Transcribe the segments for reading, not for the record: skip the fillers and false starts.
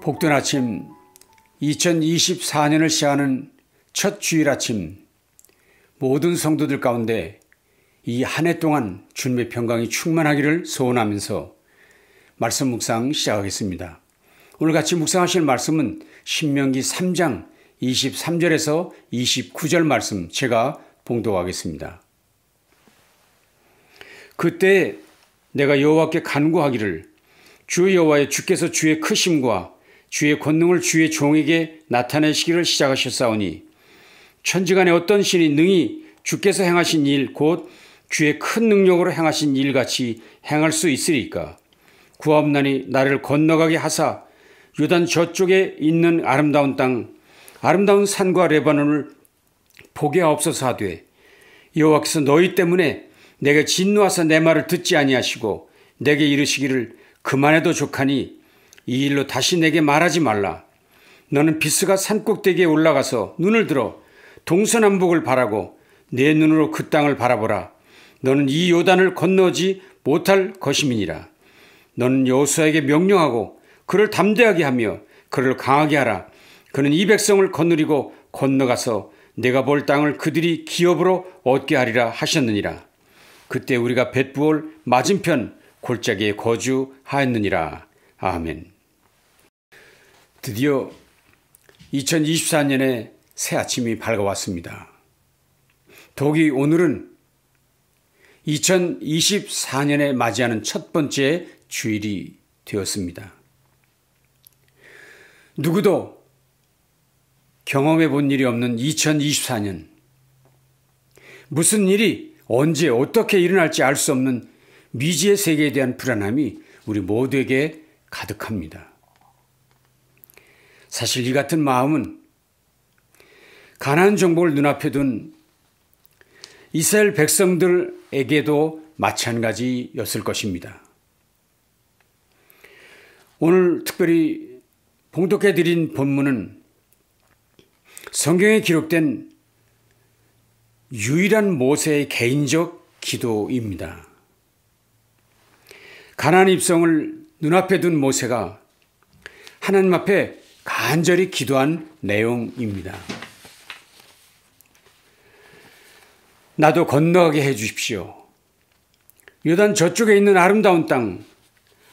복된 아침, 2024년을 시작하는 첫 주일 아침, 모든 성도들 가운데 이 한 해 동안 주님의 평강이 충만하기를 소원하면서 말씀 묵상 시작하겠습니다. 오늘 같이 묵상하실 말씀은 신명기 3장 23절에서 29절 말씀 제가 봉독하겠습니다. 그때 내가 여호와께 간구하기를 주 여호와여 주께서 주의 크심과 주의 권능을 주의 종에게 나타내시기를 시작하셨사오니 천지간에 어떤 신이 능히 주께서 행하신 일 곧 주의 큰 능력으로 행하신 일같이 행할 수 있으리까. 구하옵나니 나를 건너가게 하사 요단 저쪽에 있는 아름다운 땅 아름다운 산과 레바논을 보게 하옵소서 하되 여호와께서 너희 때문에 내게 진노하사 내 말을 듣지 아니하시고 내게 이르시기를 그만해도 족하니 이 일로 다시 내게 말하지 말라. 너는 비스가 산꼭대기에 올라가서 눈을 들어 동서남북을 바라고 내 눈으로 그 땅을 바라보라. 너는 이 요단을 건너지 못할 것임이니라. 너는 여호수아에게 명령하고 그를 담대하게 하며 그를 강하게 하라. 그는 이 백성을 거느리고 건너가서 내가 볼 땅을 그들이 기업으로 얻게 하리라 하셨느니라. 그때 우리가 벳부올 맞은편 골짜기에 거주하였느니라. 아멘. 드디어 2024년의 새 아침이 밝아왔습니다. 더욱이 오늘은 2024년에 맞이하는 첫 번째 주일이 되었습니다. 누구도 경험해 본 일이 없는 2024년. 무슨 일이 언제 어떻게 일어날지 알 수 없는 미지의 세계에 대한 불안함이 우리 모두에게 가득합니다. 사실 이 같은 마음은 가나안 정복을 눈앞에 둔 이스라엘 백성들에게도 마찬가지였을 것입니다. 오늘 특별히 봉독해 드린 본문은 성경에 기록된 유일한 모세의 개인적 기도입니다. 가나안 입성을 눈앞에 둔 모세가 하나님 앞에 간절히 기도한 내용입니다. 나도 건너가게 해 주십시오. 요단 저쪽에 있는 아름다운 땅,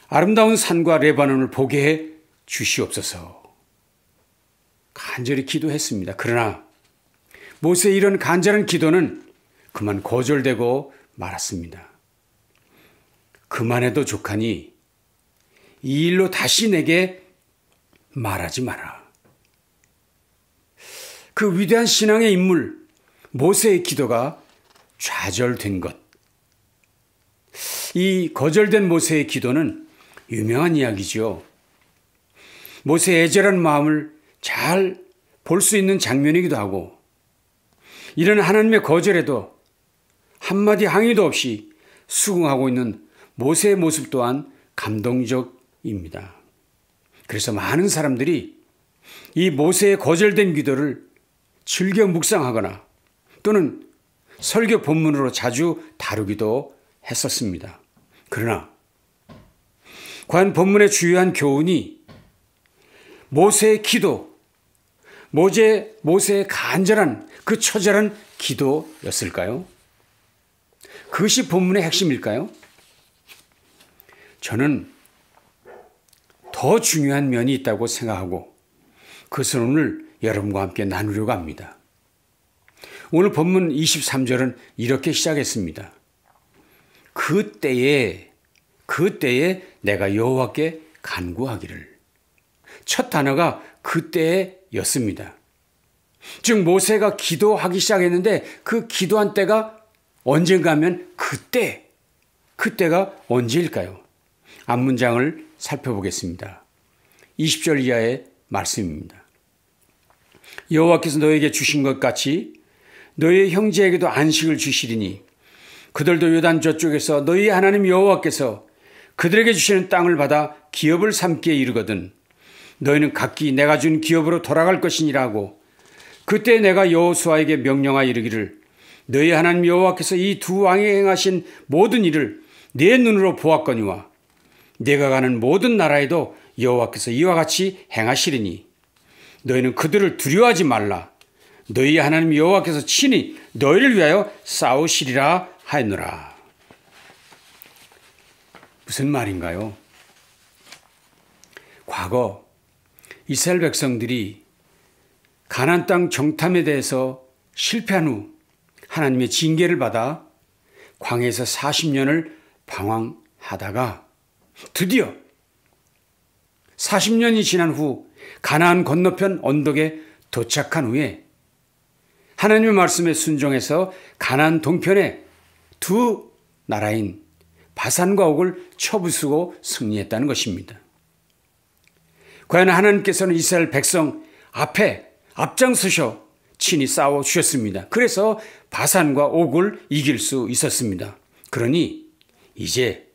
아름다운 산과 레바논을 보게 해 주시옵소서. 간절히 기도했습니다. 그러나 모세의 이런 간절한 기도는 그만 거절되고 말았습니다. 그만해도 족하니 이 일로 다시 내게 말하지 마라. 그 위대한 신앙의 인물 모세의 기도가 좌절된 것. 이 거절된 모세의 기도는 유명한 이야기죠. 모세의 애절한 마음을 잘 볼 수 있는 장면이기도 하고 이런 하나님의 거절에도 한마디 항의도 없이 수긍하고 있는 모세의 모습 또한 감동적입니다. 그래서 많은 사람들이 이 모세의 거절된 기도를 즐겨 묵상하거나 또는 설교 본문으로 자주 다루기도 했었습니다. 그러나 과연 본문의 주요한 교훈이 모세의 기도, 모세의 간절한 그 처절한 기도였을까요? 그것이 본문의 핵심일까요? 저는 더 중요한 면이 있다고 생각하고 그것을 오늘 여러분과 함께 나누려고 합니다. 오늘 본문 23절은 이렇게 시작했습니다. 그때에 내가 여호와께 간구하기를. 첫 단어가 그때였습니다. 즉 모세가 기도하기 시작했는데 그 기도한 때가 언젠가 하면 그때가 언제일까요? 앞문장을 살펴보겠습니다. 20절 이하의 말씀입니다. 여호와께서 너에게 주신 것 같이 너희의 형제에게도 안식을 주시리니 그들도 요단 저쪽에서 너희 하나님 여호와께서 그들에게 주시는 땅을 받아 기업을 삼기에 이르거든 너희는 각기 내가 준 기업으로 돌아갈 것이니라 하고 그때 내가 여호수아에게 명령하여 이르기를 너희 하나님 여호와께서 이 두 왕이 행하신 모든 일을 내 눈으로 보았거니와 내가 가는 모든 나라에도 여호와께서 이와 같이 행하시리니 너희는 그들을 두려워하지 말라. 너희 하나님 여호와께서 친히 너희를 위하여 싸우시리라 하였노라. 무슨 말인가요? 과거 이스라엘 백성들이 가나안 땅 정탐에 대해서 실패한 후 하나님의 징계를 받아 광야에서 40년을 방황하다가 드디어 40년이 지난 후 가나안 건너편 언덕에 도착한 후에 하나님의 말씀에 순종해서 가나안 동편에 두 나라인 바산과 옥을 쳐부수고 승리했다는 것입니다. 과연 하나님께서는 이스라엘 백성 앞에 앞장서셔 친히 싸워 주셨습니다. 그래서 바산과 옥을 이길 수 있었습니다. 그러니 이제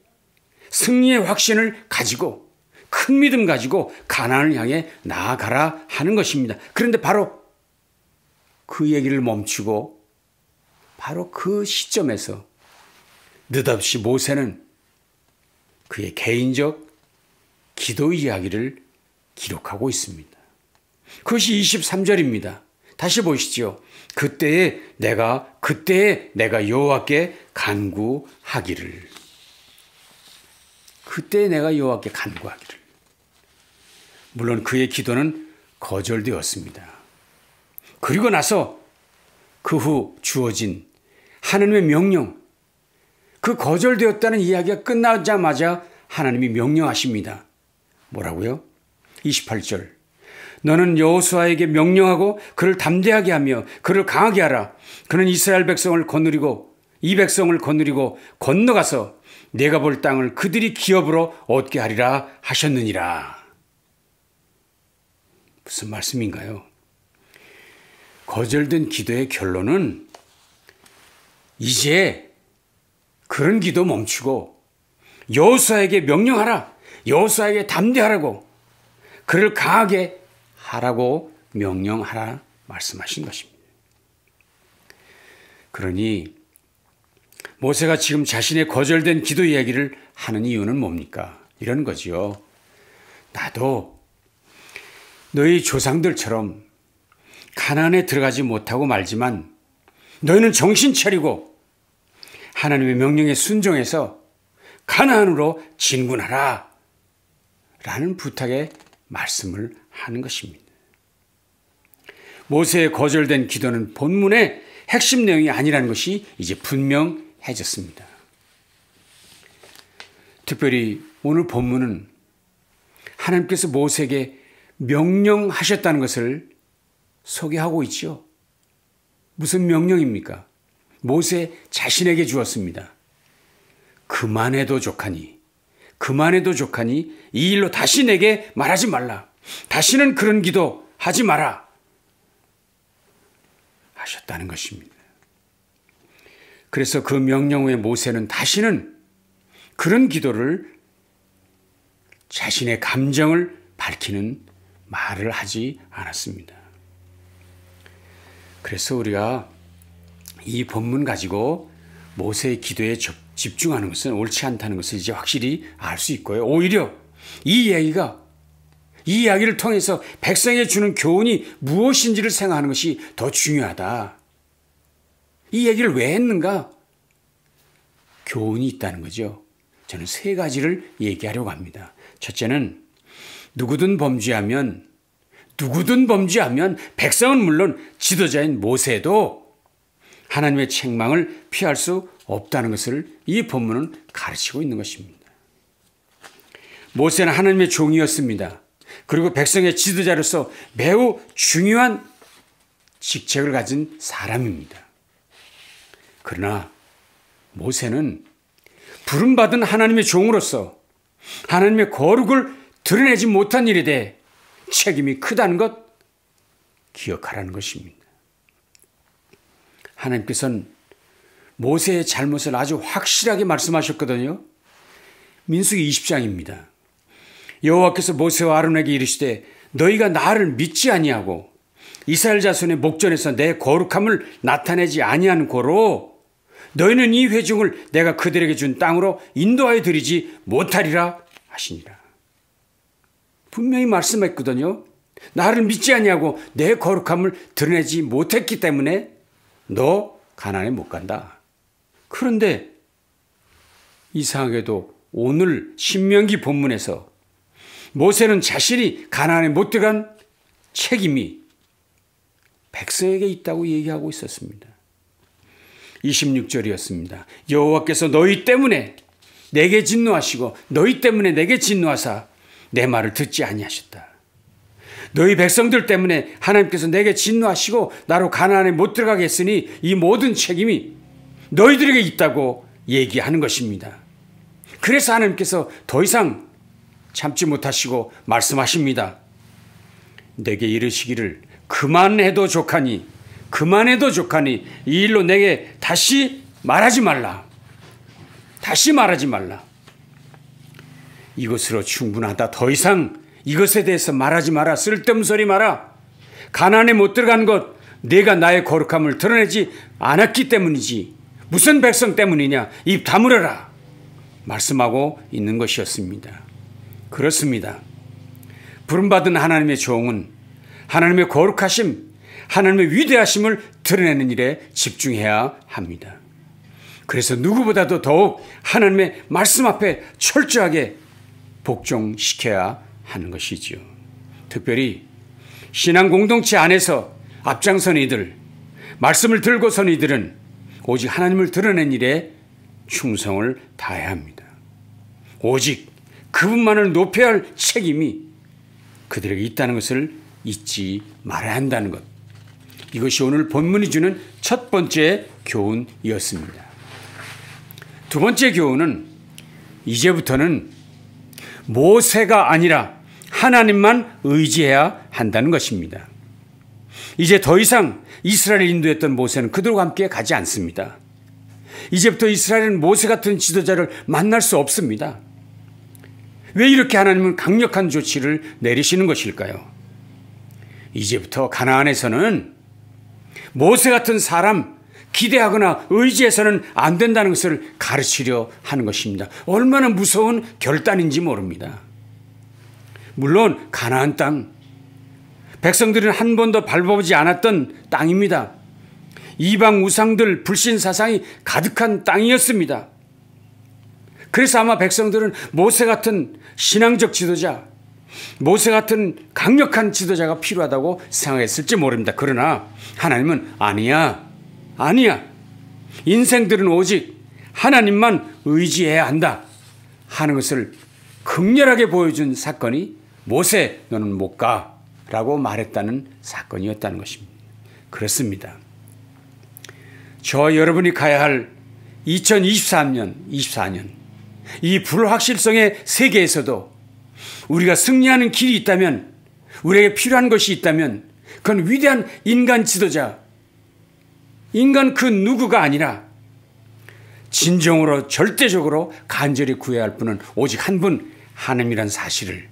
승리의 확신을 가지고 큰 믿음 가지고 가나안을 향해 나아가라 하는 것입니다. 그런데 바로 그 얘기를 멈추고 바로 그 시점에서 느닷없이 모세는 그의 개인적 기도 이야기를 기록하고 있습니다. 그것이 23절입니다. 다시 보시죠. 그때에 내가 여호와께 간구하기를. 그때에 내가 여호와께 간구하기를. 물론 그의 기도는 거절되었습니다. 그리고 나서 그 후 주어진 하나님의 명령, 그 거절되었다는 이야기가 끝나자마자 하나님이 명령하십니다. 뭐라고요? 28절. 너는 여호수아에게 명령하고 그를 담대하게 하며 그를 강하게 하라. 그는 이스라엘 백성을 거느리고 이 백성을 거느리고 건너가서 내가 볼 땅을 그들이 기업으로 얻게 하리라 하셨느니라. 무슨 말씀인가요? 거절된 기도의 결론은 이제 그런 기도 멈추고 여호수아에게 명령하라. 여호수아에게 담대하라고. 그를 강하게 하라고 명령하라 말씀하신 것입니다. 그러니 모세가 지금 자신의 거절된 기도 이야기를 하는 이유는 뭡니까? 이런 거지요. 나도 너희 조상들처럼 가나안에 들어가지 못하고 말지만 너희는 정신 차리고 하나님의 명령에 순종해서 가나안으로 진군하라 라는 부탁의 말씀을 하는 것입니다. 모세의 거절된 기도는 본문의 핵심 내용이 아니라는 것이 이제 분명해졌습니다. 특별히 오늘 본문은 하나님께서 모세에게 명령하셨다는 것을 소개하고 있죠. 무슨 명령입니까? 모세 자신에게 주었습니다. 그만해도 좋하니 이 일로 다시 내게 말하지 말라. 다시는 그런 기도 하지 마라 하셨다는 것입니다. 그래서 그 명령 후에 모세는 다시는 그런 기도를 자신의 감정을 밝히는 말을 하지 않았습니다. 그래서 우리가 이 본문 가지고 모세의 기도에 집중하는 것은 옳지 않다는 것을 이제 확실히 알 수 있고요. 오히려 이 이야기를 통해서 백성에게 주는 교훈이 무엇인지를 생각하는 것이 더 중요하다. 이 얘기를 왜 했는가? 교훈이 있다는 거죠. 저는 세 가지를 얘기하려고 합니다. 첫째는 누구든 범죄하면 백성은 물론 지도자인 모세도 하나님의 책망을 피할 수 없다는 것을 이 본문은 가르치고 있는 것입니다. 모세는 하나님의 종이었습니다. 그리고 백성의 지도자로서 매우 중요한 직책을 가진 사람입니다. 그러나 모세는 부름받은 하나님의 종으로서 하나님의 거룩을 드러내지 못한 일에 대해 책임이 크다는 것 기억하라는 것입니다. 하나님께서는 모세의 잘못을 아주 확실하게 말씀하셨거든요. 민수기 20장입니다. 여호와께서 모세와 아론에게 이르시되 너희가 나를 믿지 아니하고 이스라엘 자손의 목전에서 내 거룩함을 나타내지 아니한 고로 너희는 이 회중을 내가 그들에게 준 땅으로 인도하여 드리지 못하리라 하시니라. 분명히 말씀했거든요. 나를 믿지 아니하고 내 거룩함을 드러내지 못했기 때문에 너 가나안에 못 간다. 그런데 이상하게도 오늘 신명기 본문에서 모세는 자신이 가나안에 못 들어간 책임이 백성에게 있다고 얘기하고 있었습니다. 26절이었습니다. 여호와께서 너희 때문에 내게 진노하시고 너희 때문에 내게 진노하사 내 말을 듣지 아니하셨다. 너희 백성들 때문에 하나님께서 내게 진노하시고 나로 가나안에 못 들어가게 했으니 이 모든 책임이 너희들에게 있다고 얘기하는 것입니다. 그래서 하나님께서 더 이상 참지 못하시고 말씀하십니다. 내게 이르시기를 그만해도 좋하니 이 일로 내게 다시 말하지 말라. 다시 말하지 말라. 이것으로 충분하다. 더 이상 이것에 대해서 말하지 마라. 쓸데없는 소리 마라. 가나안에 못 들어간 것 내가 나의 거룩함을 드러내지 않았기 때문이지 무슨 백성 때문이냐. 입 다물어라. 말씀하고 있는 것이었습니다. 그렇습니다. 부름받은 하나님의 종은 하나님의 거룩하심, 하나님의 위대하심을 드러내는 일에 집중해야 합니다. 그래서 누구보다도 더욱 하나님의 말씀 앞에 철저하게 복종시켜야 하는 것이지요. 특별히 신앙 공동체 안에서 앞장선 이들, 말씀을 들고 선 이들은 오직 하나님을 드러낸 일에 충성을 다해야 합니다. 오직 그분만을 높여야 할 책임이 그들에게 있다는 것을 잊지 말아야 한다는 것. 이것이 오늘 본문이 주는 첫 번째 교훈이었습니다. 두 번째 교훈은 이제부터는 모세가 아니라 하나님만 의지해야 한다는 것입니다. 이제 더 이상 이스라엘을 인도했던 모세는 그들과 함께 가지 않습니다. 이제부터 이스라엘은 모세 같은 지도자를 만날 수 없습니다. 왜 이렇게 하나님은 강력한 조치를 내리시는 것일까요? 이제부터 가나안에서는 모세 같은 사람 기대하거나 의지해서는 안 된다는 것을 가르치려 하는 것입니다. 얼마나 무서운 결단인지 모릅니다. 물론 가나안 땅, 백성들은 한 번도 밟아보지 않았던 땅입니다. 이방 우상들 불신 사상이 가득한 땅이었습니다. 그래서 아마 백성들은 모세 같은 신앙적 지도자, 모세 같은 강력한 지도자가 필요하다고 생각했을지 모릅니다. 그러나 하나님은 아니야. 인생들은 오직 하나님만 의지해야 한다 하는 것을 극렬하게 보여준 사건이 모세 너는 못 가 라고 말했다는 사건이었다는 것입니다. 그렇습니다. 저와 여러분이 가야 할 2024년 이 불확실성의 세계에서도 우리가 승리하는 길이 있다면, 우리에게 필요한 것이 있다면 그건 위대한 인간 지도자, 인간 그 누구가 아니라 진정으로 절대적으로 간절히 구해야 할 분은 오직 한 분, 하나님이란 사실을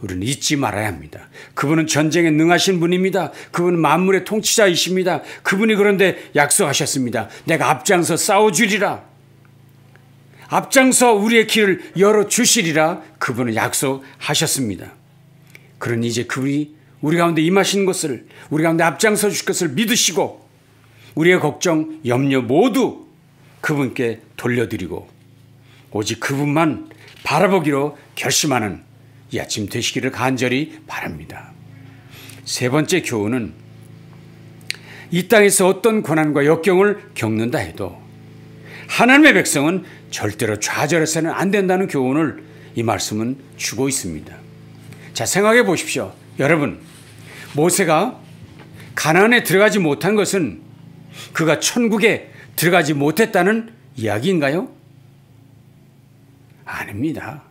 우리는 잊지 말아야 합니다. 그분은 전쟁에 능하신 분입니다. 그분은 만물의 통치자이십니다. 그분이 그런데 약속하셨습니다. 내가 앞장서 싸워주리라. 앞장서 우리의 길을 열어주시리라. 그분은 약속하셨습니다. 그러니 이제 그분이 우리 가운데 임하시는 것을, 우리 가운데 앞장서 주실 것을 믿으시고 우리의 걱정, 염려 모두 그분께 돌려드리고 오직 그분만 바라보기로 결심하는 이 아침 되시기를 간절히 바랍니다. 세 번째 교훈은 이 땅에서 어떤 고난과 역경을 겪는다 해도 하나님의 백성은 절대로 좌절해서는 안 된다는 교훈을 이 말씀은 주고 있습니다. 자, 생각해 보십시오. 여러분, 모세가 가나안에 들어가지 못한 것은 그가 천국에 들어가지 못했다는 이야기인가요? 아닙니다.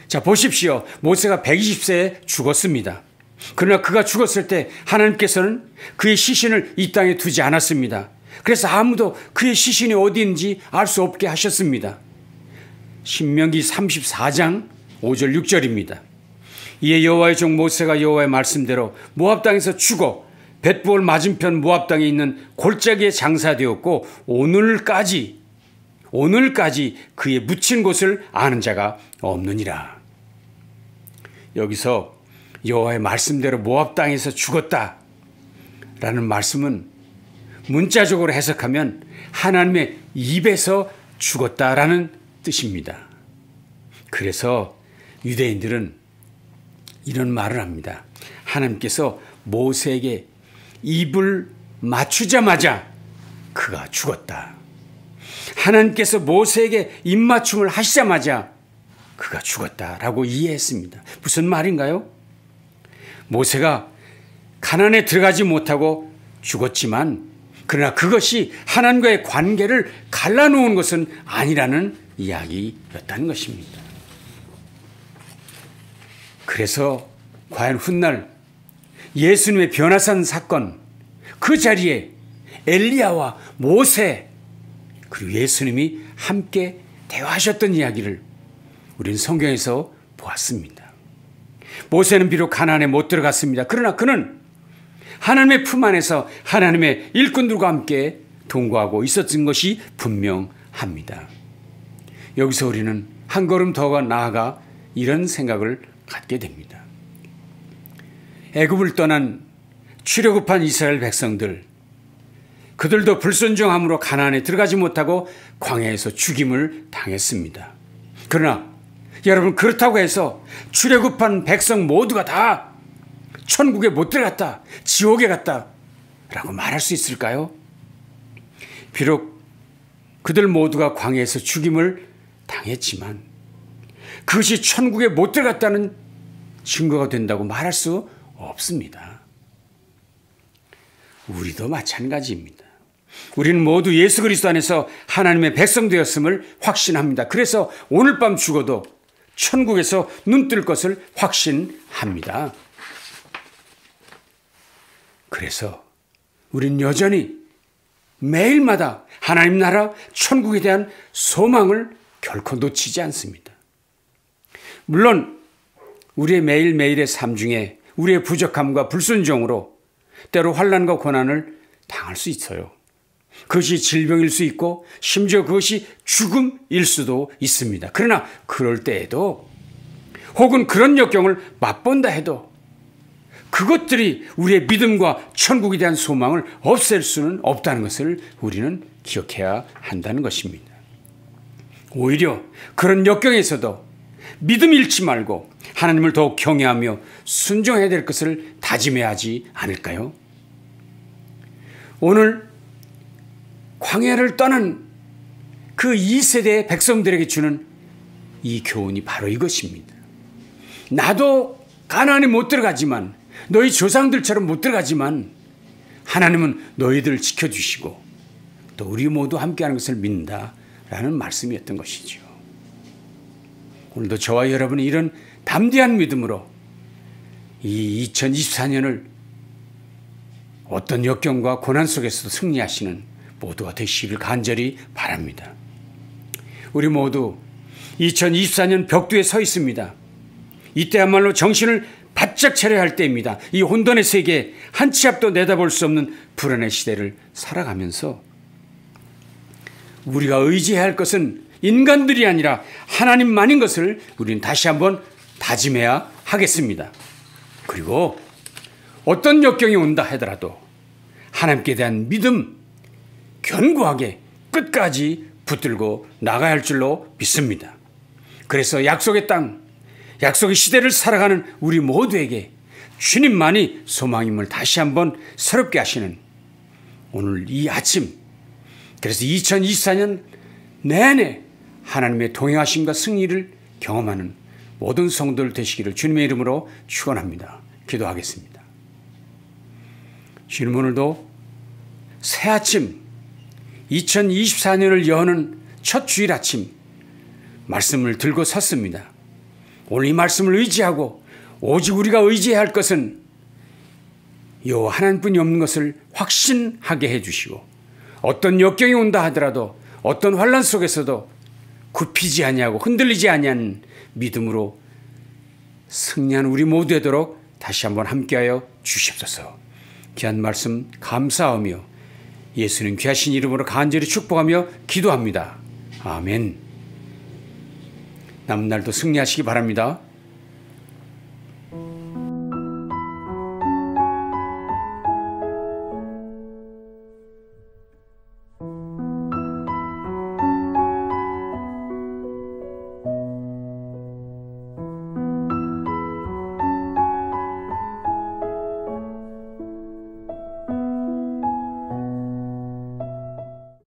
자, 보십시오. 모세가 120세에 죽었습니다. 그러나 그가 죽었을 때 하나님께서는 그의 시신을 이 땅에 두지 않았습니다. 그래서 아무도 그의 시신이 어디인지 알 수 없게 하셨습니다. 신명기 34장 5절 6절입니다. 이에 여호와의 종 모세가 여호와의 말씀대로 모압 땅에서 죽어 벳부올 맞은편 모압 땅에 있는 골짜기에 장사되었고 오늘까지 그의 묻힌 곳을 아는 자가 없느니라. 여기서 여호와의 말씀대로 모압 땅에서 죽었다 라는 말씀은 문자적으로 해석하면 하나님의 입에서 죽었다라는 뜻입니다. 그래서 유대인들은 이런 말을 합니다. 하나님께서 모세에게 입을 맞추자마자 그가 죽었다. 하나님께서 모세에게 입맞춤을 하시자마자 그가 죽었다라고 이해했습니다. 무슨 말인가요? 모세가 가나안에 들어가지 못하고 죽었지만 그러나 그것이 하나님과의 관계를 갈라놓은 것은 아니라는 이야기였다는 것입니다. 그래서 과연 훗날 예수님의 변화산 사건, 그 자리에 엘리야와 모세 그리고 예수님이 함께 대화하셨던 이야기를 우리는 성경에서 보았습니다. 모세는 비록 가나안에 못 들어갔습니다. 그러나 그는 하나님의 품 안에서 하나님의 일꾼들과 함께 동거하고 있었던 것이 분명합니다. 여기서 우리는 한 걸음 더 나아가 이런 생각을 갖게 됩니다. 애굽을 떠난 출애굽한 이스라엘 백성들, 그들도 불순종함으로 가나안에 들어가지 못하고 광야에서 죽임을 당했습니다. 그러나 여러분, 그렇다고 해서 출애굽한 백성 모두가 다 천국에 못 들어갔다, 지옥에 갔다 라고 말할 수 있을까요? 비록 그들 모두가 광야에서 죽임을 당했지만 그것이 천국에 못 들어갔다는 증거가 된다고 말할 수 없습니다. 우리도 마찬가지입니다. 우리는 모두 예수 그리스도 안에서 하나님의 백성 되었음을 확신합니다. 그래서 오늘 밤 죽어도 천국에서 눈 뜰 것을 확신합니다. 그래서 우리는 여전히 매일마다 하나님 나라 천국에 대한 소망을 결코 놓치지 않습니다. 물론 우리의 매일매일의 삶 중에 우리의 부족함과 불순종으로 때로 환난과 고난을 당할 수 있어요. 그것이 질병일 수 있고 심지어 그것이 죽음일 수도 있습니다. 그러나 그럴 때에도 혹은 그런 역경을 맛본다 해도 그것들이 우리의 믿음과 천국에 대한 소망을 없앨 수는 없다는 것을 우리는 기억해야 한다는 것입니다. 오히려 그런 역경에서도 믿음 잃지 말고 하나님을 더욱 경외하며 순종해야 될 것을 다짐해야 하지 않을까요? 오늘 광야를 떠난 그 2세대의 백성들에게 주는 이 교훈이 바로 이것입니다. 나도 가나안에 못 들어가지만, 너희 조상들처럼 못 들어가지만 하나님은 너희들을 지켜주시고 또 우리 모두 함께하는 것을 믿는다라는 말씀이었던 것이죠. 오늘도 저와 여러분이 이런 담대한 믿음으로 이 2024년을 어떤 역경과 고난 속에서도 승리하시는 모두가 되시기를 간절히 바랍니다. 우리 모두 2024년 벽두에 서 있습니다. 이때야말로 정신을 바짝 차려야 할 때입니다. 이 혼돈의 세계에 한 치 앞도 내다볼 수 없는 불안의 시대를 살아가면서 우리가 의지해야 할 것은 인간들이 아니라 하나님만인 것을 우리는 다시 한번 다짐해야 하겠습니다. 그리고 어떤 역경이 온다 하더라도 하나님께 대한 믿음 견고하게 끝까지 붙들고 나가야 할 줄로 믿습니다. 그래서 약속의 땅, 약속의 시대를 살아가는 우리 모두에게 주님만이 소망임을 다시 한번 새롭게 하시는 오늘 이 아침, 그래서 2024년 내내 하나님의 동행하심과 승리를 경험하는 모든 성도들 되시기를 주님의 이름으로 축원합니다. 기도하겠습니다. 주님, 오늘도 새 아침 2024년을 여는 첫 주일 아침 말씀을 들고 섰습니다. 오늘 이 말씀을 의지하고 오직 우리가 의지해야 할 것은 여호와 하나님뿐이 없는 것을 확신하게 해주시고 어떤 역경이 온다 하더라도 어떤 환난 속에서도 굽히지 아니하고 흔들리지 아니하는 믿음으로 승리하는 우리 모두 되도록 다시 한번 함께하여 주시옵소서. 귀한 말씀 감사하며 예수님 귀하신 이름으로 간절히 축복하며 기도합니다. 아멘. 남은 날도 승리하시기 바랍니다.